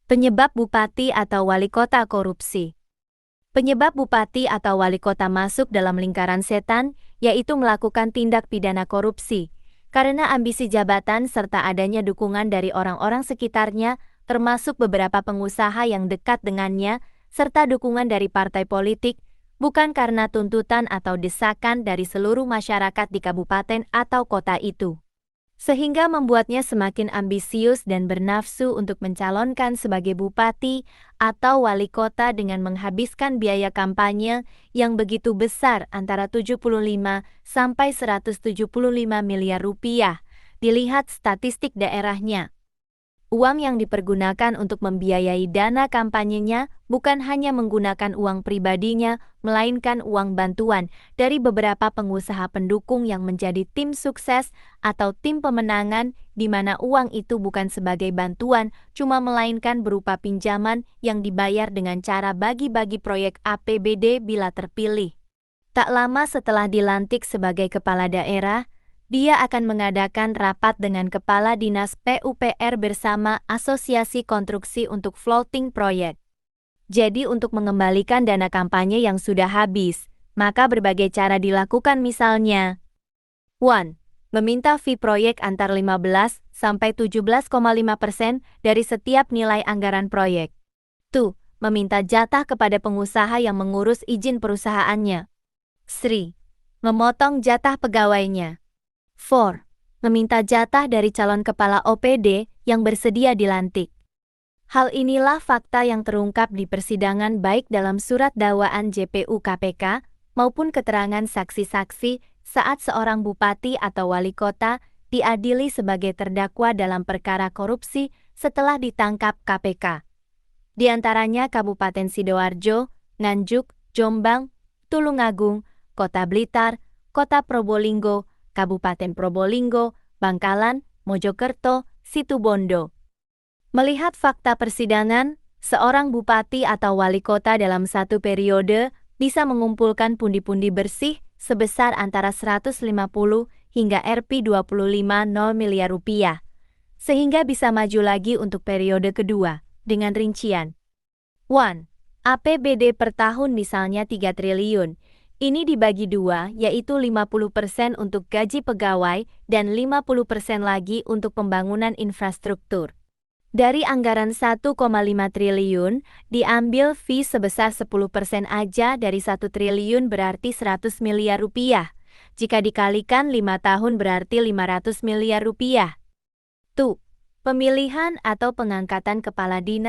Penyebab bupati atau wali kota korupsi. Penyebab bupati atau wali kota masuk dalam lingkaran setan, yaitu melakukan tindak pidana korupsi, karena ambisi jabatan serta adanya dukungan dari orang-orang sekitarnya, termasuk beberapa pengusaha yang dekat dengannya, serta dukungan dari partai politik, bukan karena tuntutan atau desakan dari seluruh masyarakat di kabupaten atau kota itu. Sehingga membuatnya semakin ambisius dan bernafsu untuk mencalonkan sebagai bupati atau wali kota dengan menghabiskan biaya kampanye yang begitu besar antara 75 sampai 175 miliar rupiah, dilihat statistik daerahnya. Uang yang dipergunakan untuk membiayai dana kampanyenya bukan hanya menggunakan uang pribadinya, melainkan uang bantuan dari beberapa pengusaha pendukung yang menjadi tim sukses atau tim pemenangan, di mana uang itu bukan sebagai bantuan, cuma melainkan berupa pinjaman yang dibayar dengan cara bagi-bagi proyek APBD bila terpilih. Tak lama setelah dilantik sebagai kepala daerah, dia akan mengadakan rapat dengan Kepala Dinas PUPR bersama Asosiasi Konstruksi untuk floating proyek. Jadi untuk mengembalikan dana kampanye yang sudah habis, maka berbagai cara dilakukan misalnya 1. Meminta fee proyek antar 15 sampai 17,5% dari setiap nilai anggaran proyek. 2. Meminta jatah kepada pengusaha yang mengurus izin perusahaannya. 3. Memotong jatah pegawainya. 4. Meminta jatah dari calon kepala OPD yang bersedia dilantik. Hal inilah fakta yang terungkap di persidangan baik dalam surat dakwaan JPU KPK maupun keterangan saksi-saksi saat seorang bupati atau wali kota diadili sebagai terdakwa dalam perkara korupsi setelah ditangkap KPK. Di antaranya Kabupaten Sidoarjo, Nganjuk, Jombang, Tulungagung, Kota Blitar, Kota Probolinggo, Kabupaten Probolinggo, Bangkalan, Mojokerto, Situbondo. Melihat fakta persidangan, seorang bupati atau wali kota dalam satu periode bisa mengumpulkan pundi-pundi bersih sebesar antara 150 hingga Rp25,0 miliar rupiah, sehingga bisa maju lagi untuk periode kedua, dengan rincian. 1. APBD per tahun misalnya 3 triliun. Ini dibagi dua, yaitu 50% untuk gaji pegawai dan 50% lagi untuk pembangunan infrastruktur. Dari anggaran 1,5 triliun, diambil fee sebesar 10% aja dari 1 triliun berarti 100 miliar rupiah. Jika dikalikan 5 tahun berarti 500 miliar rupiah. 2. Pemilihan atau pengangkatan kepala dinas